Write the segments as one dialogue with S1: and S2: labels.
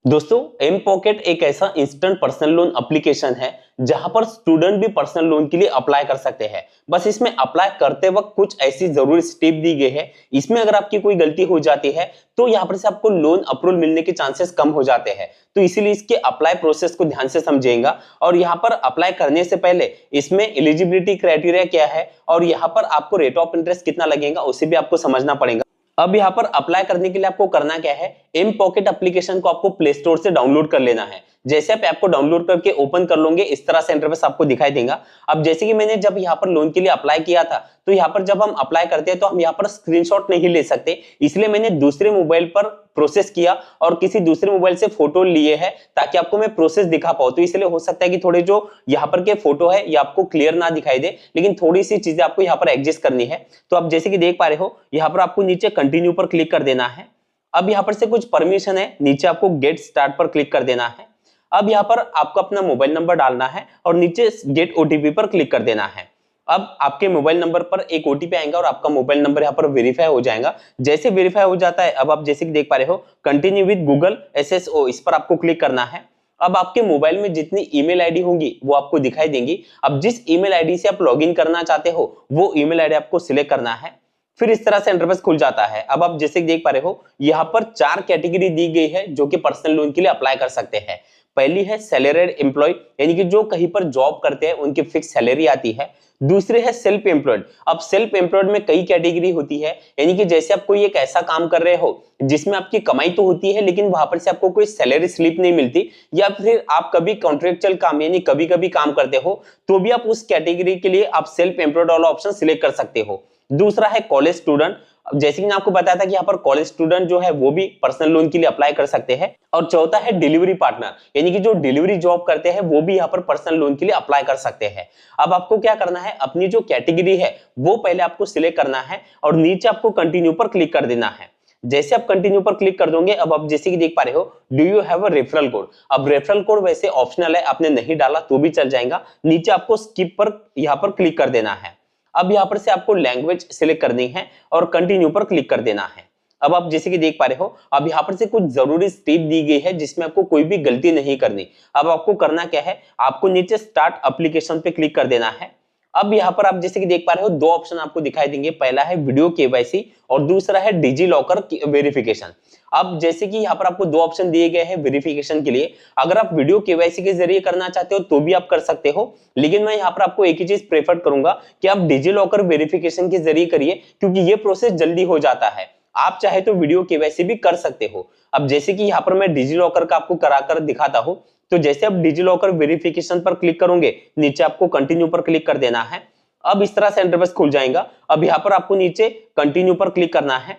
S1: दोस्तों, M pocket एक ऐसा इंस्टेंट पर्सनल लोन एप्लीकेशन है जहां पर स्टूडेंट भी पर्सनल लोन के लिए अप्लाई कर सकते हैं। बस इसमें अप्लाई करते वक्त कुछ ऐसी जरूरी स्टेप दी गई है। इसमें अगर आपकी कोई गलती हो जाती है तो यहाँ पर से आपको लोन अप्रूवल मिलने के चांसेस कम हो जाते हैं। तो इसीलिए इसके अप्लाई प्रोसेस को ध्यान से समझेगा और यहाँ पर अप्लाई करने से पहले इसमें एलिजिबिलिटी क्राइटेरिया क्या है और यहाँ पर आपको रेट ऑफ इंटरेस्ट कितना लगेगा उसे भी आपको समझना पड़ेगा। अब यहाँ पर अप्लाई करने के लिए आपको करना क्या है, एम पॉकेट एप्लीकेशन को आपको प्ले स्टोर से डाउनलोड कर लेना है। जैसे आप ऐप को डाउनलोड करके ओपन कर लोगे इस तरह से इंटरफेस आपको दिखाई देगा। अब जैसे कि मैंने जब यहाँ पर लोन के लिए अप्लाई किया था तो यहाँ पर जब हम अप्लाई करते हैं तो हम यहाँ पर स्क्रीनशॉट नहीं ले सकते, इसलिए मैंने दूसरे मोबाइल पर प्रोसेस किया और किसी दूसरे मोबाइल से फोटो लिए है ताकि आपको मैं प्रोसेस दिखा पाऊं। तो इसलिए हो सकता है कि थोड़े जो यहाँ पर के फोटो है ये आपको क्लियर ना दिखाई दे, लेकिन थोड़ी सी चीजें आपको यहाँ पर एडजस्ट करनी है। तो आप जैसे कि देख पा रहे हो यहाँ पर आपको नीचे कंटिन्यू पर क्लिक कर देना है। अब यहाँ पर से कुछ परमिशन है, नीचे आपको गेट स्टार्ट पर क्लिक कर देना है। अब यहाँ पर आपको अपना मोबाइल नंबर डालना है और नीचे गेट ओटीपी पर क्लिक कर देना है। अब आपके मोबाइल नंबर पर एक ओटीपी आएगा और आपका मोबाइल नंबर यहाँ पर वेरीफाई हो जाएगा। जैसे वेरीफाई हो जाता है अब आप जैसे कि देख पा रहे हो कंटिन्यू विद गूगल एसएसओ, इस पर आपको क्लिक करना है। अब आपके मोबाइल में जितनी ईमेल आईडी होंगी वो आपको दिखाई देंगी। अब जिस ईमेल आईडी से आप लॉगिन करना चाहते हो वो ईमेल आईडी आपको सिलेक्ट करना है। फिर इस तरह से इंटरफेस खुल जाता है। अब आप जैसे देख पा रहे हो यहाँ पर 4 कैटेगरी दी गई है जो कि पर्सनल लोन के लिए अप्लाई कर सकते हैं। पहली है सैलरीड एम्प्लॉय, यानी कि जो कहीं पर जॉब करते हैं उनकी फिक्स सैलरी आती है। दूसरे है सेल्फ एम्प्लॉयड। अब सेल्फ एम्प्लॉयड में कई कैटेगरी होती है, यानी कि जैसे आप कोई एक ऐसा काम कर रहे हो जिसमें आपकी कमाई तो होती है लेकिन वहां पर से आपको कोई सैलरी स्लिप नहीं मिलती, या फिर आप कभी कॉन्ट्रेक्चुअल काम यानी कभी कभी काम करते हो तो भी आप उस कैटेगरी के लिए आप सेल्फ एम्प्लॉयड वाला ऑप्शन सिलेक्ट कर सकते हो। दूसरा है कॉलेज स्टूडेंट। जैसे कि मैंने आपको बताया था कि यहाँ पर कॉलेज स्टूडेंट जो है वो भी पर्सनल लोन के लिए अप्लाई कर सकते हैं। और चौथा है डिलीवरी पार्टनर, यानी कि जो डिलीवरी जॉब करते हैं वो भी यहाँ पर पर्सनल लोन के लिए अप्लाई कर सकते हैं। अब आपको क्या करना है, अपनी जो कैटेगरी है वो पहले आपको सिलेक्ट करना है और नीचे आपको कंटिन्यू पर क्लिक कर देना है। जैसे आप कंटिन्यू पर क्लिक कर दोगे अब आप जैसे कि देख पा रहे हो do you have a referral code. अब रेफरल कोड वैसे ऑप्शनल है, आपने नहीं डाला तो भी चल जाएगा। नीचे आपको स्किप पर यहाँ पर क्लिक कर देना है। अब यहाँ पर से आपको लैंग्वेज सिलेक्ट करनी है और कंटिन्यू पर क्लिक कर देना है। अब आप जैसे कि देख पा रहे हो अब यहाँ पर से कुछ जरूरी स्टेप दी गई है जिसमें आपको कोई भी गलती नहीं करनी। अब आपको करना क्या है, आपको नीचे स्टार्ट एप्लीकेशन पे क्लिक कर देना है। अब यहाँ पर आप जैसे कि देख पा रहे हो दो ऑप्शन आपको दिखाई देंगे, पहला है वीडियो केवाईसी और दूसरा है डिजी लॉकर वेरिफिकेशन। अब जैसे कि यहाँ पर आपको दो ऑप्शन दिए गए हैं वेरिफिकेशन के लिए, अगर आप वीडियो केवाईसी के जरिए करना चाहते हो तो भी आप कर सकते हो, लेकिन मैं यहाँ पर आपको एक ही चीज प्रेफर करूंगा कि आप डिजी लॉकर वेरिफिकेशन के जरिए करिए क्योंकि ये प्रोसेस जल्दी हो जाता है। आप चाहे तो वीडियो केवाईसी भी कर सकते हो। अब जैसे कि यहाँ पर मैं डिजी लॉकर का आपको कराकर दिखाता हूं, तो जैसे आप डिजी लॉकर वेरिफिकेशन पर क्लिक करोगे नीचे आपको कंटिन्यू पर क्लिक कर देना है। अब इस तरह से इंटरफेस खुल जाएगा। अब यहाँ पर आपको नीचे कंटिन्यू पर क्लिक करना है।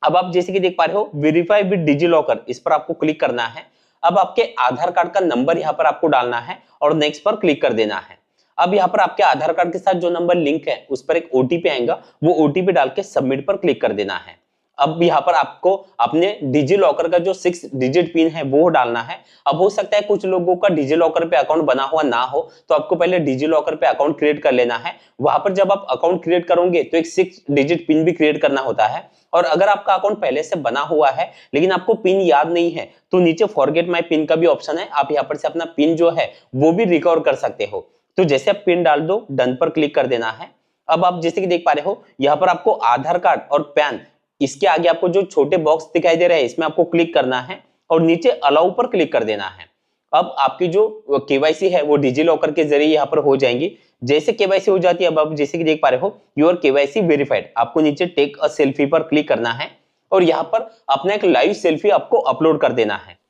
S1: अब आप जैसे कि देख पा रहे हो वेरीफाई विद डिजी लॉकर, इस पर आपको क्लिक करना है। अब आपके आधार कार्ड का नंबर यहाँ पर आपको डालना है और नेक्स्ट पर क्लिक कर देना है। अब यहाँ पर आपके आधार कार्ड के साथ जो नंबर लिंक है उस पर एक ओटीपी आएगा, वो ओटीपी डाल के सबमिट पर क्लिक कर देना है। अब यहाँ पर आपको अपने डिजी लॉकर का जो 6 डिजिट पिन है वो डालना है। अब हो सकता है कुछ लोगों का डिजी लॉकर पे अकाउंट बना हुआ ना हो, तो आपको पहले डिजी लॉकर पे अकाउंट क्रिएट कर लेना है। वहां पर जब आप अकाउंट क्रिएट करोगे तो एक 6 डिजिट पिन भी क्रिएट करना होता है। और अगर आपका अकाउंट पहले से बना हुआ है लेकिन आपको पिन याद नहीं है तो नीचे फॉरगेट माय पिन का भी ऑप्शन है, आप यहाँ पर से अपना पिन जो है वो भी रिकवर कर सकते हो। तो जैसे आप पिन डाल दो डन पर क्लिक कर देना है। अब आप जैसे कि देख पा रहे हो यहाँ पर आपको आधार कार्ड और पैन, इसके आगे आपको जो छोटे बॉक्स दिखाई दे रहे हैं इसमें आपको क्लिक करना है और नीचे अलाउ पर क्लिक कर देना है। अब आपकी जो केवाईसी है वो डिजी लॉकर के जरिए यहाँ पर हो जाएंगी। जैसे केवाईसी हो जाती है अब आप जैसे कि देख पा रहे हो योर केवाईसी वेरीफाइड, आपको नीचे टेक अ सेल्फी पर क्लिक करना है और यहाँ पर अपना एक लाइव सेल्फी आपको अपलोड कर देना है।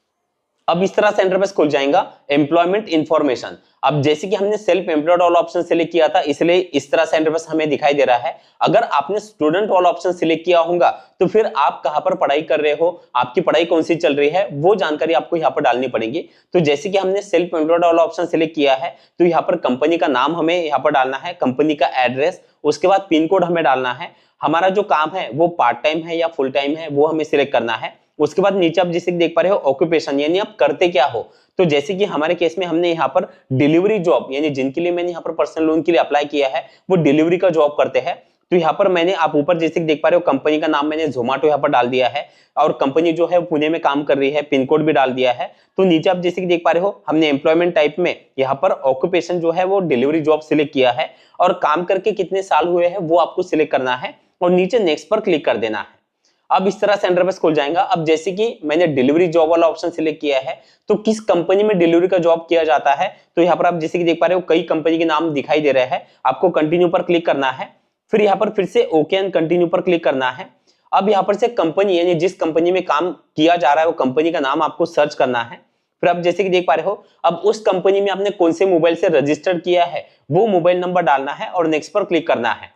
S1: अब इस तरह से इंटरफेस खुल जाएगा एम्प्लॉयमेंट इंफॉर्मेशन। अब जैसे कि हमने सेल्फ एम्प्लॉयड वाला ऑप्शन सिलेक्ट किया था इसलिए इस तरह से इंटरफेस हमें दिखाई दे रहा है। अगर आपने स्टूडेंट वाला ऑप्शन सिलेक्ट किया होगा तो फिर आप कहां पर पढ़ाई कर रहे हो, आपकी पढ़ाई कौन सी चल रही है वो जानकारी आपको यहाँ पर डालनी पड़ेगी। तो जैसे कि हमने सेल्फ एम्प्लॉयड वाला ऑप्शन सिलेक्ट किया है तो यहाँ पर कंपनी का नाम हमें यहाँ पर डालना है, कंपनी का एड्रेस, उसके बाद पिन कोड हमें डालना है। हमारा जो काम है वो पार्ट टाइम है या फुल टाइम है वो हमें सिलेक्ट करना है। उसके बाद नीचे आप जैसे देख पा रहे हो ऑक्यूपेशन, यानी आप करते क्या हो। तो जैसे कि हमारे केस में हमने यहाँ पर डिलीवरी जॉब, यानी जिनके लिए मैंने यहाँ पर पर्सनल लोन के लिए अप्लाई किया है वो डिलीवरी का जॉब करते हैं, तो यहाँ पर मैंने आप ऊपर जैसे कि देख पा रहे हो कंपनी का नाम मैंने जोमेटो यहाँ पर डाल दिया है और कंपनी जो है पुणे में काम कर रही है, पिन कोड भी डाल दिया है। तो नीचे आप जैसे कि देख पा रहे हो हमने एम्प्लॉयमेंट टाइप में यहाँ पर ऑक्यूपेशन जो है वो डिलीवरी जॉब सिलेक्ट किया है और काम करके कितने साल हुए हैं वो आपको सिलेक्ट करना है और नीचे नेक्स्ट पर क्लिक कर देना है। अब इस तरह से इंटरफेस खुल जाएगा। अब जैसे कि मैंने डिलीवरी जॉब वाला ऑप्शन सिलेक्ट किया है तो किस कंपनी में डिलीवरी का जॉब किया जाता है, तो यहाँ पर आप जैसे कि देख पा रहे हो कई कंपनी के नाम दिखाई दे रहे हैं। आपको कंटिन्यू पर क्लिक करना है, फिर यहाँ पर फिर से ओके एंड कंटिन्यू पर क्लिक करना है। अब यहाँ पर से कंपनी यानी जिस कंपनी में काम किया जा रहा है वो कंपनी का नाम आपको सर्च करना है। फिर आप जैसे कि देख पा रहे हो अब उस कंपनी में आपने कौन से मोबाइल से रजिस्टर किया है वो मोबाइल नंबर डालना है और नेक्स्ट पर क्लिक करना है।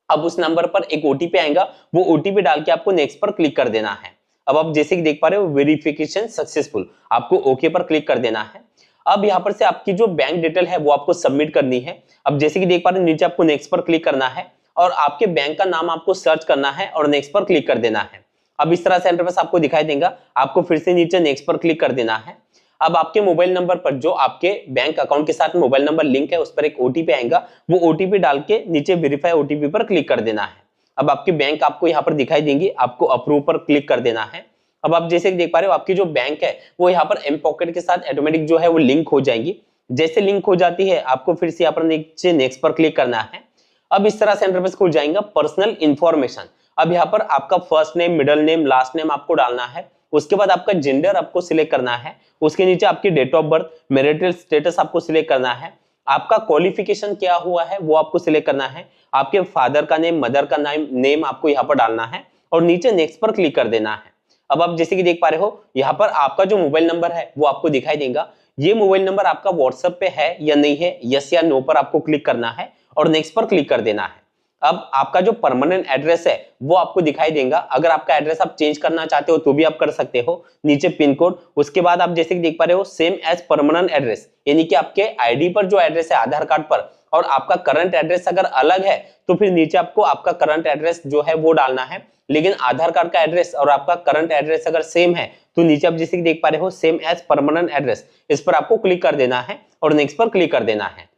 S1: अब उस नंबर पर एक ओटीपी आएगा, वो ओटीपी डाल के आपको नेक्स्ट पर क्लिक कर देना है। अब आप जैसे कि देख पा रहे हो वेरिफिकेशन सक्सेसफुल, आपको ओके पर क्लिक कर देना है। अब यहाँ पर से आपकी जो बैंक डिटेल है वो आपको सबमिट करनी है। अब जैसे कि देख पा रहे हो नीचे आपको नेक्स्ट पर क्लिक करना है और आपके बैंक का नाम आपको सर्च करना है और नेक्स्ट पर क्लिक कर देना है। अब इस तरह से इंटरफेस आपको दिखाई देगा, आपको फिर से नीचे नेक्स्ट पर क्लिक कर देना है। अब आपके मोबाइल नंबर पर जो आपके बैंक अकाउंट के साथ मोबाइल नंबर लिंक है उस पर एक ओटीपी आएगा, वो ओटीपी डाल के नीचे वेरीफाई ओटीपी पर क्लिक कर देना है। अब आपकी बैंक आपको यहाँ पर दिखाई देंगी, आपको अप्रूव पर क्लिक कर देना है। अब आप जैसे देख पा रहे हो आपकी जो बैंक है वो यहाँ पर एम पॉकेट के साथ ऑटोमेटिक जो है वो लिंक हो जाएंगी। जैसे लिंक हो जाती है आपको फिर से यहाँ पर नीचे नेक्स्ट पर क्लिक करना है। अब इस तरह से इंटरफेस खुल जाएगा पर्सनल इंफॉर्मेशन। अब यहाँ पर आपका first name, middle name, last name आपको डालना है। उसके बाद आपका जेंडर आपको सिलेक्ट करना है। उसके नीचे आपकी date of birth, marital status आपको सिलेक्ट करना है। आपका क्वालिफिकेशन क्या हुआ है वो आपको सिलेक्ट करना है। आपके फादर का नेम, मदर का नेम आपको यहाँ पर डालना है और नीचे नेक्स्ट पर क्लिक कर देना है। अब आप जैसे कि देख पा रहे हो यहाँ पर आपका जो मोबाइल नंबर है वो आपको दिखाई देगा। ये मोबाइल नंबर आपका व्हाट्सएप पे है या नहीं है, यस या नो पर आपको क्लिक करना है और नेक्स्ट पर क्लिक कर देना है। अब आपका जो परमानेंट एड्रेस है वो आपको दिखाई देगा। अगर आपका एड्रेस आप चेंज करना चाहते हो तो भी आप कर सकते हो। नीचे पिन कोड, उसके बाद आप जैसे कि देख पा रहे हो सेम एज परमानेंट एड्रेस, यानी कि आपके आईडी पर जो एड्रेस है आधार कार्ड पर और आपका करंट एड्रेस अगर अलग है तो फिर नीचे आपको आपका करंट एड्रेस जो है वो डालना है। लेकिन आधार कार्ड का एड्रेस और आपका करंट एड्रेस अगर सेम है तो नीचे आप जैसे कि देख पा रहे हो सेम एज परमानेंट एड्रेस, इस पर आपको क्लिक कर देना है और नेक्स्ट पर क्लिक कर देना है।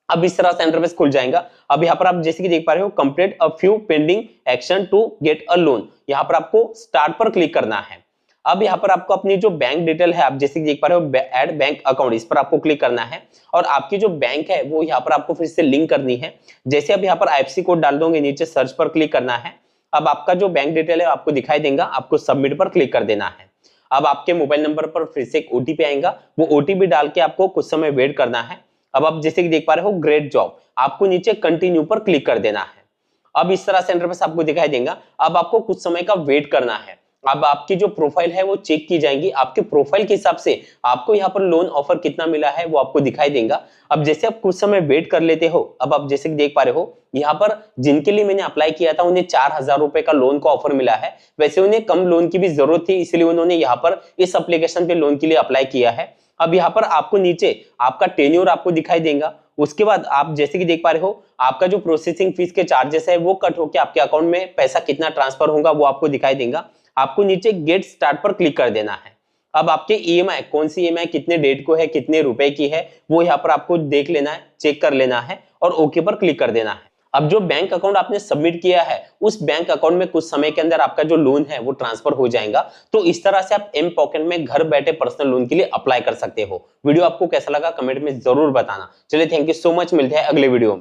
S1: अब इस तरह से इंटरफेस खुल जाएगा। अब यहाँ पर आप जैसे कि देख पा रहे हो complete a few pending action to get a loan, यहाँ पर आपको स्टार्ट पर क्लिक करना है। अब यहाँ पर आपको अपनी जो बैंक डिटेल है आप जैसे कि देख पा रहे हो ऐड बैंक अकाउंट, इस पर आपको क्लिक करना है और आपकी जो बैंक है वो यहाँ पर आपको फिर से लिंक करनी है। जैसे आप यहाँ पर आईएफएससी कोड डाल दोगे नीचे सर्च पर क्लिक करना है। अब आपका जो बैंक डिटेल है आपको दिखाई देगा, आपको सबमिट पर क्लिक कर देना है। अब आपके मोबाइल नंबर पर फिर से एक ओटीपी आएगा, वो ओटीपी डाल के आपको कुछ समय वेट करना है। अब आप जैसे कि देख पा रहे हो ग्रेट जॉब, आपको नीचे कंटिन्यू पर क्लिक कर देना है। अब इस तरह से इंटरफेस आपको दिखाई देगा। अब आपको कुछ समय का वेट करना है। अब आपकी जो प्रोफाइल है वो चेक की जाएगी। आपके प्रोफाइल के हिसाब से आपको यहाँ पर लोन ऑफर कितना मिला है वो आपको दिखाई देगा। अब जैसे आप कुछ समय वेट कर लेते हो, अब आप जैसे कि देख पा रहे हो यहाँ पर जिनके लिए मैंने अप्लाई किया था उन्हें 4,000 रुपए का लोन का ऑफर मिला है। वैसे उन्हें कम लोन की भी जरूरत थी, इसलिए उन्होंने यहाँ पर इस एप्लीकेशन पे लोन के लिए अप्लाई किया है। अब यहाँ पर आपको नीचे आपका टेन्योर आपको दिखाई देगा। उसके बाद आप जैसे कि देख पा रहे हो आपका जो प्रोसेसिंग फीस के चार्जेस है वो कट होकर आपके अकाउंट में पैसा कितना ट्रांसफर होगा वो आपको दिखाई देगा। आपको नीचे गेट स्टार्ट पर क्लिक कर देना है। अब आपके ईएमआई कौन सी ईएमआई कितने डेट को है, कितने रुपए की है, वो यहाँ पर आपको देख लेना है, चेक कर लेना है और ओके पर क्लिक कर देना है। अब जो बैंक अकाउंट आपने सबमिट किया है उस बैंक अकाउंट में कुछ समय के अंदर आपका जो लोन है वो ट्रांसफर हो जाएगा। तो इस तरह से आप एम पॉकेट में घर बैठे पर्सनल लोन के लिए अप्लाई कर सकते हो। वीडियो आपको कैसा लगा कमेंट में जरूर बताना। चलिए थैंक यू सो मच, मिलते हैं अगले वीडियो में।